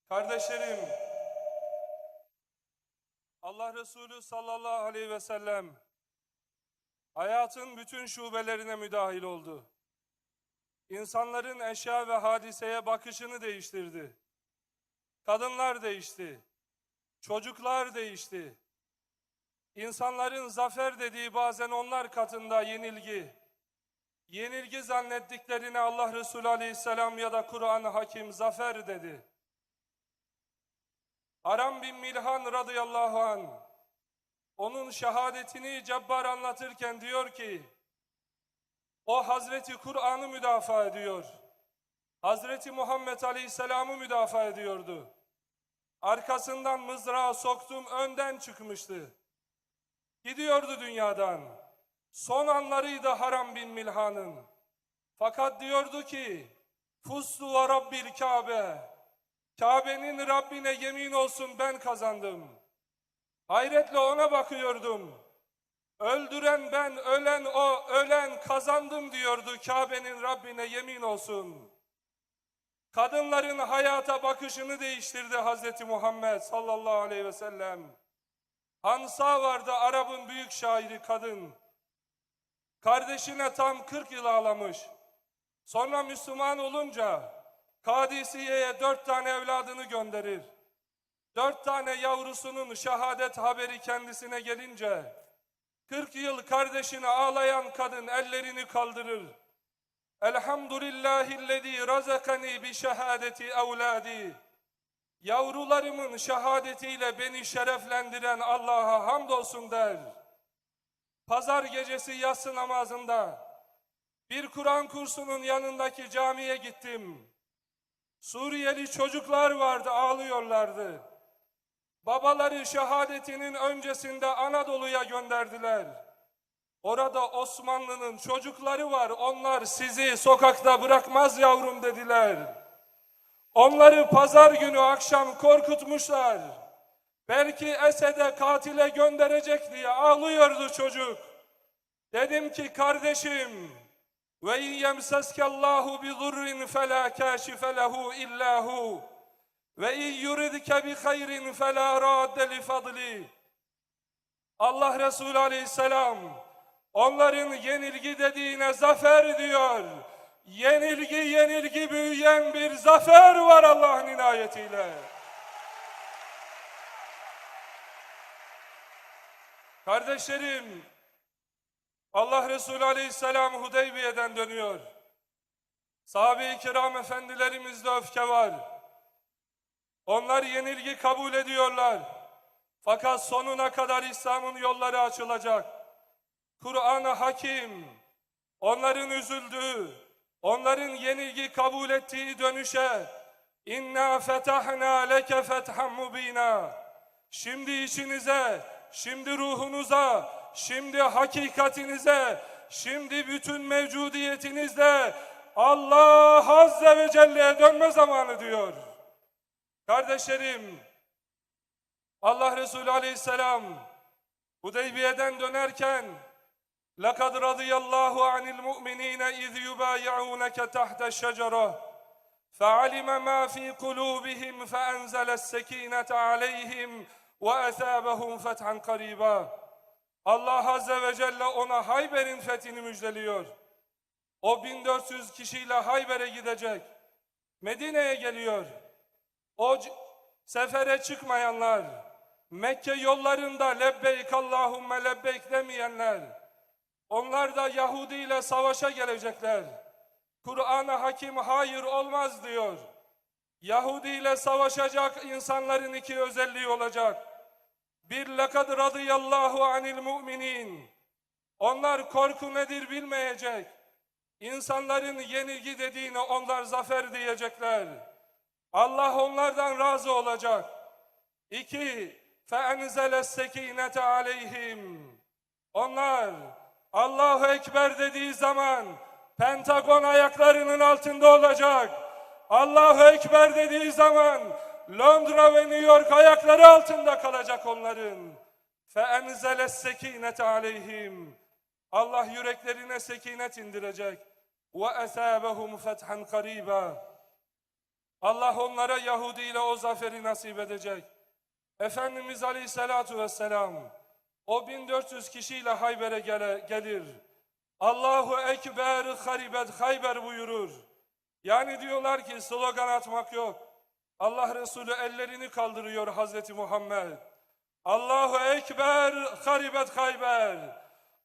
Kardeşlerim, Allah Resulü sallallahu aleyhi ve sellem hayatın bütün şubelerine müdahil oldu. İnsanların eşya ve hadiseye bakışını değiştirdi. Kadınlar değişti. Çocuklar değişti. İnsanların zafer dediği bazen onlar katında yenilgi zannettiklerine Allah Resulü aleyhisselam ya da Kur'an-ı Hakim zafer dedi. Aram bin Milhan radıyallahu anh, onun şehadetini Cabbar anlatırken diyor ki, o Hazreti Kur'an'ı müdafaa ediyor. Hazreti Muhammed Aleyhisselam'ı müdafaa ediyordu. Arkasından mızrağı soktum, önden çıkmıştı. Gidiyordu dünyadan. Son anlarıydı Aram bin Milhan'ın. Fakat diyordu ki, Fustu ve Rabbil Kabe, Kabe'nin Rabbine yemin olsun ben kazandım. Hayretle ona bakıyordum. Öldüren ben, ölen o, ölen kazandım diyordu, Kabe'nin Rabbine yemin olsun. Kadınların hayata bakışını değiştirdi Hazreti Muhammed sallallahu aleyhi ve sellem. Hansa vardı, Arap'ın büyük şairi kadın. Kardeşine tam 40 yıl ağlamış. Sonra Müslüman olunca Kadisiye'ye 4 tane evladını gönderir. 4 tane yavrusunun şehadet haberi kendisine gelince 40 yıl kardeşine ağlayan kadın ellerini kaldırır. Elhamdülillahillezî razakani bi şehadeti evlâdi. Yavrularımın şehadetiyle beni şereflendiren Allah'a hamdolsun der. Pazar gecesi yatsı namazında bir Kur'an kursunun yanındaki camiye gittim. Suriyeli çocuklar vardı, ağlıyorlardı. Babaları şehadetinin öncesinde Anadolu'ya gönderdiler. Orada Osmanlı'nın çocukları var, onlar sizi sokakta bırakmaz yavrum dediler. Onları pazar günü akşam korkutmuşlar. Belki Esed'e, katile gönderecek diye ağlıyordu çocuk. Dedim ki kardeşim, ve yemseskallahu bi zurrin fela kashife lehu illa hu ve yuridke bi hayrin fela radde li fadli. Allah Resulü aleyhisselam onların yenilgi dediğine zafer diyor. Yenilgi büyüyen bir zafer var Allah'ın inayetiyle. Kardeşlerim, Allah Resulü aleyhisselam Hudeybiye'den dönüyor. Sahabe-i kiram efendilerimizde öfke var. Onlar yenilgi kabul ediyorlar. Fakat sonuna kadar İslam'ın yolları açılacak. Kur'an-ı Hakim onların üzüldüğü, onların yenilgi kabul ettiği dönüşe İnna fetahna leke fethan mubina. Şimdi içinize, şimdi ruhunuza, şimdi hakikatinize, şimdi bütün mevcudiyetinizle Allah Azze ve Celle'ye dönme zamanı diyor. Kardeşlerim, Allah Resulü Aleyhisselam Hudeybiye'den dönerken لَقَدْ رَضِيَ اللّٰهُ عَنِ الْمُؤْمِنِينَ اِذْ يُبَايِعُونَكَ تَحْتَ الشَّجَرَةِ فَعَلِمَ مَا فِي قُلُوبِهِمْ فَأَنْزَلَ السَّك۪ينَةَ عَلَيْهِمْ وَأَثَابَهُمْ فَتْحًا قَرِيبًا. Allah Azze ve Celle ona Hayber'in fethini müjdeliyor. O 1400 kişiyle Hayber'e gidecek. Medine'ye geliyor. O sefere çıkmayanlar, Mekke yollarında lebbeyk Allahümme lebbeyk demeyenler, onlar da Yahudi ile savaşa gelecekler. Kur'an-ı Hakim hayır olmaz diyor. Yahudi ile savaşacak insanların iki özelliği olacak. Bir, lekad radıyallahu anil mu'minin. Onlar korku nedir bilmeyecek. İnsanların yenilgi dediğine onlar zafer diyecekler. Allah onlardan razı olacak. İki, فَاَنْزَلَ السَّك۪ينَةَ عَلَيْهِمْ. Onlar Allahu Ekber dediği zaman Pentagon ayaklarının altında olacak. Allahu Ekber dediği zaman Londra ve New York ayakları altında kalacak onların. فَاَنْزَلَ السَّك۪ينَةَ عَلَيْهِمْ. Allah yüreklerine sekinet indirecek. وَاَثَابَهُمْ فَتْحًا قَرِيبًا. Allah onlara Yahudi ile o zaferi nasip edecek. Efendimiz Aleyhisselatu Vesselam o 1400 kişiyle Hayber'e gelir. Allahu Ekber haribet Hayber buyurur. Yani diyorlar ki slogan atmak yok. Allah Resulü ellerini kaldırıyor Hazreti Muhammed. Allahu Ekber haribet Hayber.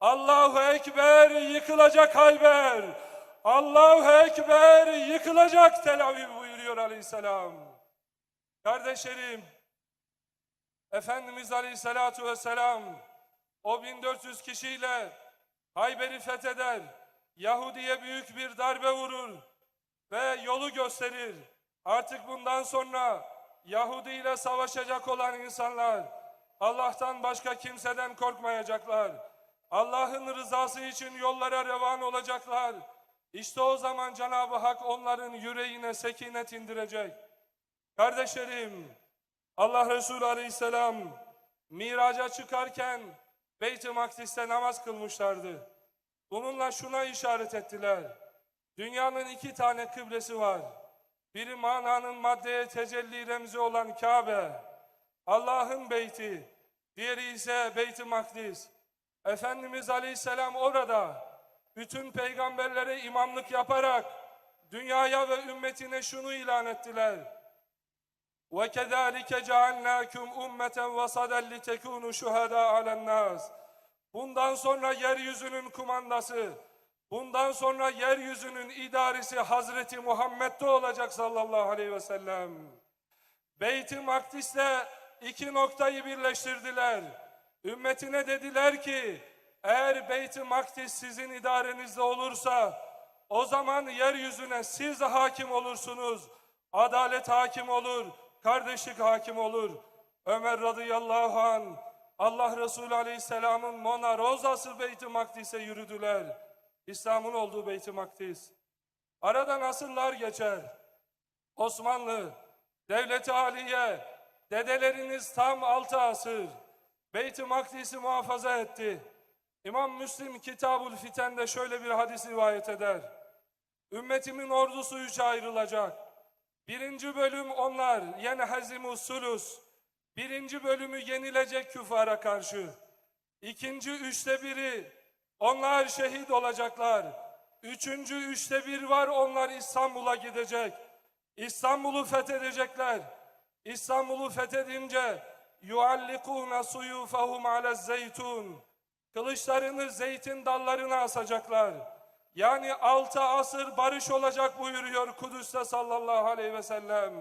Allahu Ekber yıkılacak Hayber. Allahu Ekber yıkılacak Tel Aviv buyuruyor Aleyhisselam. Kardeşlerim, Efendimiz Aleyhisselatu Vesselam o 1400 kişiyle Hayber'i fetheder, Yahudi'ye büyük bir darbe vurur ve yolu gösterir. Artık bundan sonra Yahudi ile savaşacak olan insanlar Allah'tan başka kimseden korkmayacaklar. Allah'ın rızası için yollara revan olacaklar. İşte o zaman Cenab-ı Hak onların yüreğine sekinet indirecek. Kardeşlerim, Allah Resulü Aleyhisselam Miraç'a çıkarken Beyt-i Makdis'te namaz kılmışlardı. Bununla şuna işaret ettiler. Dünyanın 2 tane kıblesi var. Biri mananın maddeye tecelli remzi olan Kabe, Allah'ın beyti, diğeri ise Beyt-i Makdis. Efendimiz Aleyhisselam orada bütün peygamberlere imamlık yaparak dünyaya ve ümmetine şunu ilan ettiler. وَكَذَٰلِكَ جَعَلْنَاكُمْ اُمَّةً وَصَدًا لِتَكُونُوا شُهَدَاءَ عَلَى النَّاسِ. Bundan sonra yeryüzünün kumandası, bundan sonra yeryüzünün idaresi Hazreti Muhammed'de olacak sallallahu aleyhi ve sellem. Beyt-i Makdis'te 2 noktayı birleştirdiler. Ümmetine dediler ki, eğer Beyt-i Makdis sizin idarenizde olursa, o zaman yeryüzüne siz hakim olursunuz. Adalet hakim olur, kardeşlik hakim olur. Ömer radıyallahu anh, Allah Resulü Aleyhisselam'ın Mona Rozası Beyt-i Makdis'e yürüdüler. İslam'ın olduğu Beyt-i Makdis. Aradan asırlar geçer. Osmanlı, Devlet-i Aliye, dedeleriniz tam 6 asır Beyt-i Makdis'i muhafaza etti. İmam Müslim Kitabul Fiten'de şöyle bir hadis rivayet eder. Ümmetimin ordusu 3'e ayrılacak. 1. bölüm onlar yenhezimus sulus. 1. bölümü yenilecek küfara karşı. 2. 3'te 1'i onlar şehit olacaklar. 3. 3'te 1 var, onlar İstanbul'a gidecek. İstanbul'u fethedecekler. İstanbul'u fethedince yuallikûne suyûfehum ale'z-zeytûn. Kılıçlarını zeytin dallarına asacaklar. Yani 6 asır barış olacak buyuruyor Kudüs'te sallallahu aleyhi ve sellem.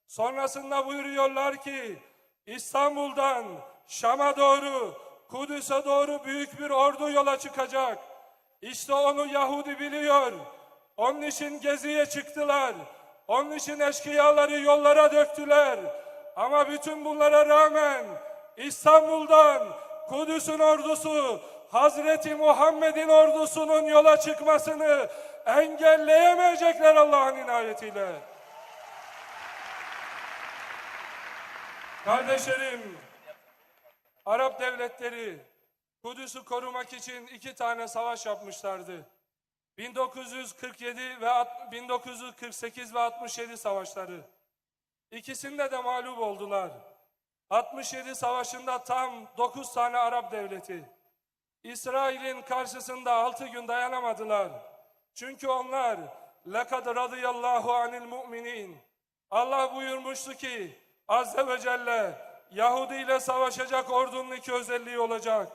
Sonrasında buyuruyorlar ki İstanbul'dan Şam'a doğru, Kudüs'e doğru büyük bir ordu yola çıkacak. İşte onu Yahudi biliyor. Onun için geziye çıktılar. Onun için eşkıyaları yollara döktüler. Ama bütün bunlara rağmen İstanbul'dan Kudüs'ün ordusu, Hazreti Muhammed'in ordusunun yola çıkmasını engelleyemeyecekler Allah'ın inayetiyle. Kardeşlerim, Arap devletleri Kudüs'ü korumak için 2 tane savaş yapmışlardı. 1947 ve 1948 ve 67 savaşları. İkisinde de mağlup oldular. 67 savaşında tam 9 tane Arap devleti İsrail'in karşısında 6 gün dayanamadılar. Çünkü onlar لَقَدْ رَضِيَ اللّٰهُ عَنِ الْمُؤْمِنِينَ. Allah buyurmuştu ki Azze ve Celle, Yahudi ile savaşacak ordunun 2 özelliği olacak.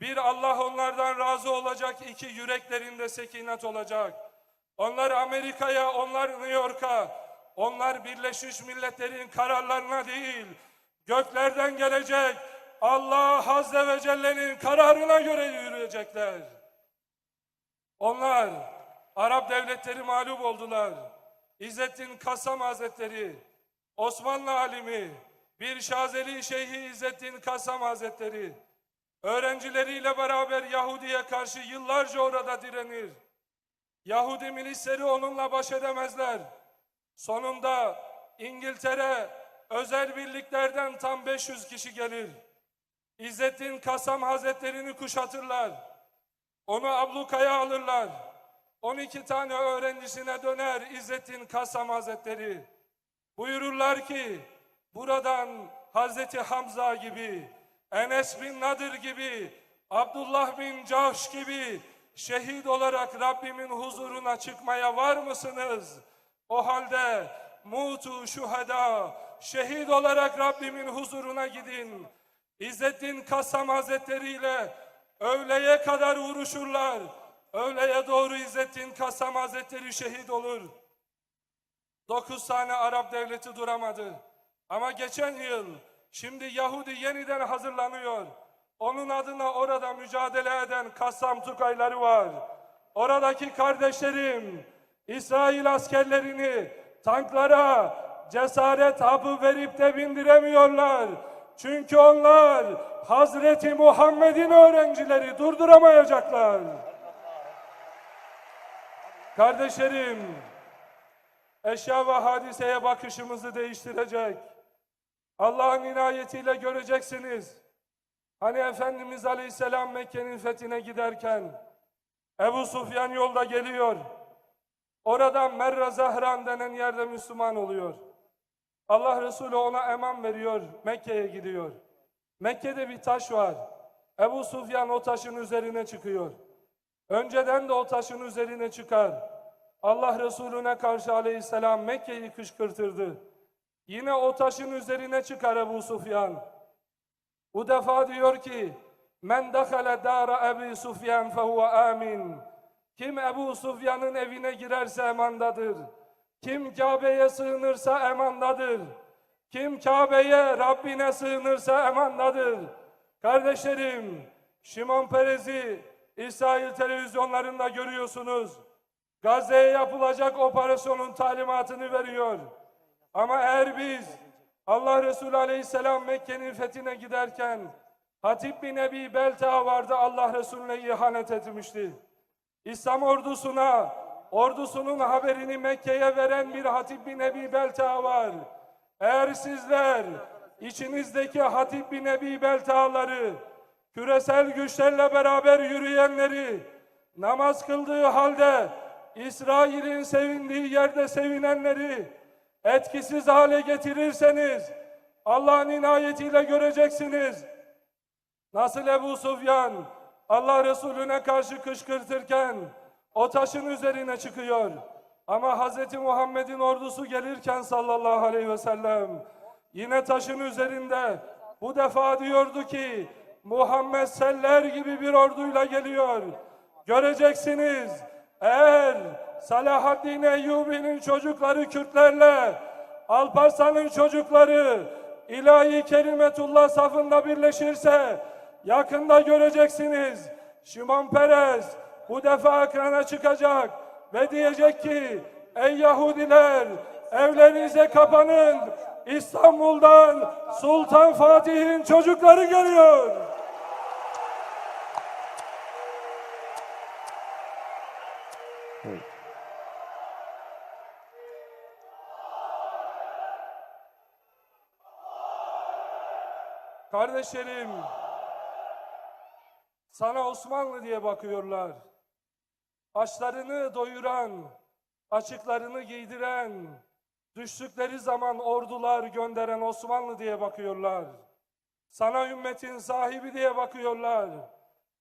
1, Allah onlardan razı olacak. 2, yüreklerinde sekinet olacak. Onlar Amerika'ya, onlar New York'a, onlar Birleşmiş Milletler'in kararlarına değil, göklerden gelecek Allah Azze ve Celle'nin kararına göre yürüyecekler. Onlar, Arap devletleri mağlup oldular. İzzettin Kasam Hazretleri, Osmanlı alimi, bir Şazeli Şeyhi İzzettin Kasam Hazretleri, öğrencileriyle beraber Yahudi'ye karşı yıllarca orada direnir. Yahudi milisleri onunla baş edemezler. Sonunda İngiltere özel birliklerden tam 500 kişi gelir. İzzettin Kasam Hazretlerini kuşatırlar. Onu ablukaya alırlar. 12 tane öğrencisine döner İzzettin Kasam Hazretleri. Buyururlar ki buradan Hazreti Hamza gibi, Enes bin Nadir gibi, Abdullah bin Cahş gibi şehit olarak Rabbimin huzuruna çıkmaya var mısınız? O halde mutu şuhada, şehit olarak Rabbimin huzuruna gidin. İzzettin Kassam Hazretleri ile öğleye kadar vuruşurlar. Öğleye doğru İzzettin Kassam Hazretleri şehit olur. 9 tane Arap devleti duramadı. Ama geçen yıl şimdi Yahudi yeniden hazırlanıyor. Onun adına orada mücadele eden Kassam Tukayları var. Oradaki kardeşlerim İsrail askerlerini tanklara cesaret hapı verip de bindiremiyorlar. Çünkü onlar Hazreti Muhammed'in öğrencileri, durduramayacaklar. Kardeşlerim, eşya ve hadiseye bakışımızı değiştirecek. Allah'ın inayetiyle göreceksiniz. Hani Efendimiz Aleyhisselam Mekke'nin fethine giderken Ebu Sufyan yolda geliyor. Oradan Merre Zahran denen yerde Müslüman oluyor. Allah Resulü ona eman veriyor, Mekke'ye gidiyor. Mekke'de bir taş var. Ebu Sufyan o taşın üzerine çıkıyor. Önceden de o taşın üzerine çıkar. Allah Resulüne karşı Aleyhisselam Mekke'yi kışkırtırdı. Yine o taşın üzerine çıkar Ebu Sufyan. Bu defa diyor ki, men dakhala dara Ebu Sufyan fehuve amin. Kim Ebu Sufyan'ın evine girerse emandadır. Kim Kabe'ye sığınırsa emandadır. Kim Kabe'ye, Rabbine sığınırsa emandadır. Kardeşlerim, Şimon Perez'i İsrail televizyonlarında görüyorsunuz. Gazze'ye yapılacak operasyonun talimatını veriyor. Ama eğer biz Allah Resulü Aleyhisselam Mekke'nin fethine giderken Hatip bin Ebi Belta vardı, Allah Resulüne ihanet etmişti. İslam ordusunun haberini Mekke'ye veren bir Hatip bin Ebi Belta var. Eğer sizler içinizdeki Hatip bin Ebi Belta'ları, küresel güçlerle beraber yürüyenleri, namaz kıldığı halde İsrail'in sevindiği yerde sevinenleri etkisiz hale getirirseniz Allah'ın inayetiyle göreceksiniz. Nasıl Ebu Sufyan Allah Resulüne karşı kışkırtırken o taşın üzerine çıkıyor. Ama Hz. Muhammed'in ordusu gelirken sallallahu aleyhi ve sellem yine taşın üzerinde, bu defa diyordu ki Muhammed seller gibi bir orduyla geliyor. Göreceksiniz, eğer Salahaddin Eyyubi'nin çocukları Kürtlerle Alparslan'ın çocukları ilahi kelimetullah safında birleşirse yakında göreceksiniz. Şimon Peres bu defa ekrana çıkacak ve diyecek ki ey Yahudiler, evlerinize kapanın, İstanbul'dan Sultan Fatih'in çocukları geliyor. Kardeşlerim, sana Osmanlı diye bakıyorlar. Açlarını doyuran, açıklarını giydiren, düştükleri zaman ordular gönderen Osmanlı diye bakıyorlar. Sana ümmetin sahibi diye bakıyorlar.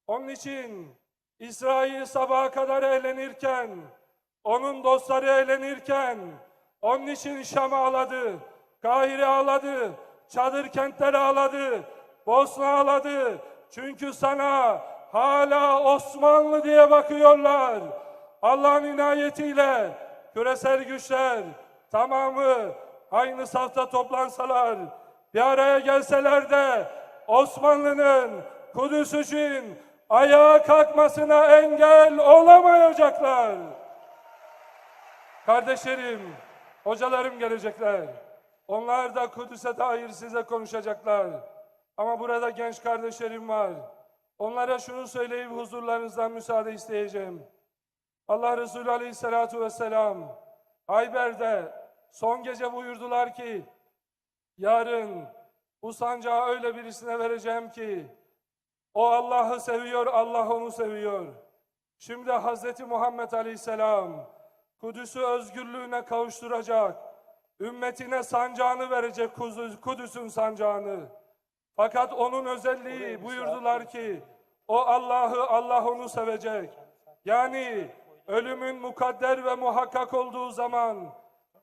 Onun için İsrail sabaha kadar eğlenirken, onun dostları eğlenirken, onun için Şam ağladı, Kahire ağladı, çadır kentleri ağladı, Bosna ağladı. Çünkü sana hala Osmanlı diye bakıyorlar. Allah'ın inayetiyle küresel güçler tamamı aynı safta toplansalar, bir araya gelseler de Osmanlı'nın Kudüs için ayağa kalkmasına engel olamayacaklar. Kardeşlerim, hocalarım gelecekler. Onlar da Kudüs'e dair size konuşacaklar. Ama burada genç kardeşlerim var. Onlara şunu söyleyip huzurlarınızdan müsaade isteyeceğim. Allah Resulü Aleyhisselatü Vesselam Hayber'de son gece buyurdular ki yarın bu sancağı öyle birisine vereceğim ki o Allah'ı seviyor, Allah onu seviyor. Şimdi Hazreti Muhammed Aleyhisselam Kudüs'ü özgürlüğüne kavuşturacak. ümmetine sancağını verecek, Kudüs'ün sancağını. Fakat onun özelliği, buyurdular ki o Allah onu sevecek. Yani ölümün mukadder ve muhakkak olduğu zaman,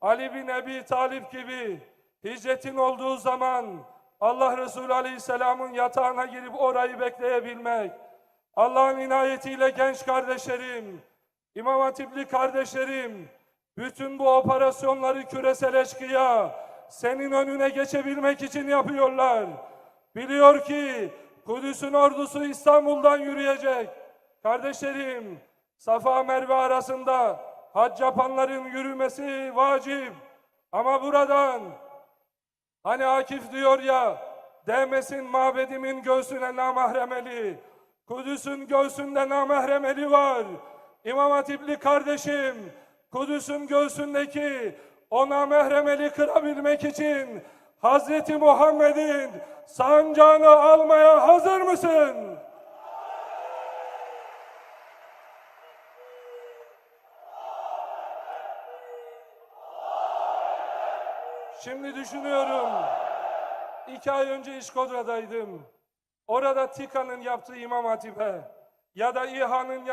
Ali bin Ebi Talip gibi hicretin olduğu zaman Allah Resulü Aleyhisselam'ın yatağına girip orayı bekleyebilmek, Allah'ın inayetiyle genç kardeşlerim, İmam Hatipli kardeşlerim, bütün bu operasyonları küresel eşkıya senin önüne geçebilmek için yapıyorlar. Biliyor ki Kudüs'ün ordusu İstanbul'dan yürüyecek. Kardeşlerim, Safa Merve arasında hac yapanların yürümesi vacip. Ama buradan, hani Akif diyor ya, değmesin mabedimin göğsüne namahremeli. Kudüs'ün göğsünde namahremeli var. İmam Hatipli kardeşim, Kudüs'ün göğsündeki o namahremeli kırabilmek için Hazreti Muhammed'in sancağını almaya hazır mısın? Şimdi düşünüyorum, 2 ay önce İşkodra'daydım. Orada TİKA'nın yaptığı İmam Hatip'e ya da İHA'nın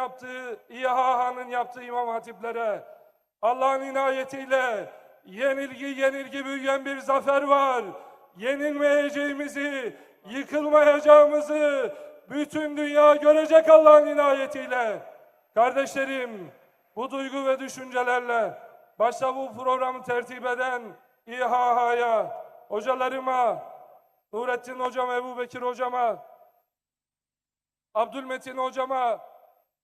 yaptığı İmam Hatiplere Allah'ın inayetiyle yenilgi büyüyen bir zafer var. Yenilmeyeceğimizi, yıkılmayacağımızı bütün dünya görecek Allah'ın inayetiyle. Kardeşlerim, bu duygu ve düşüncelerle başta bu programı tertip eden İHA'ya, hocalarıma, Nurettin hocama, Ebu Bekir hocama, Abdülmetin hocama,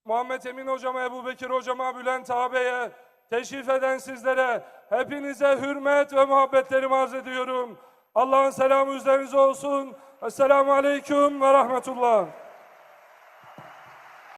Muhammed Emin hocama, Ebu Bekir hocama, Bülent ağabeye, teşrif eden sizlere, hepinize hürmet ve muhabbetlerimi arz ediyorum. Allah'ın selamı üzerinize olsun. Esselamu Aleyküm ve Rahmetullah.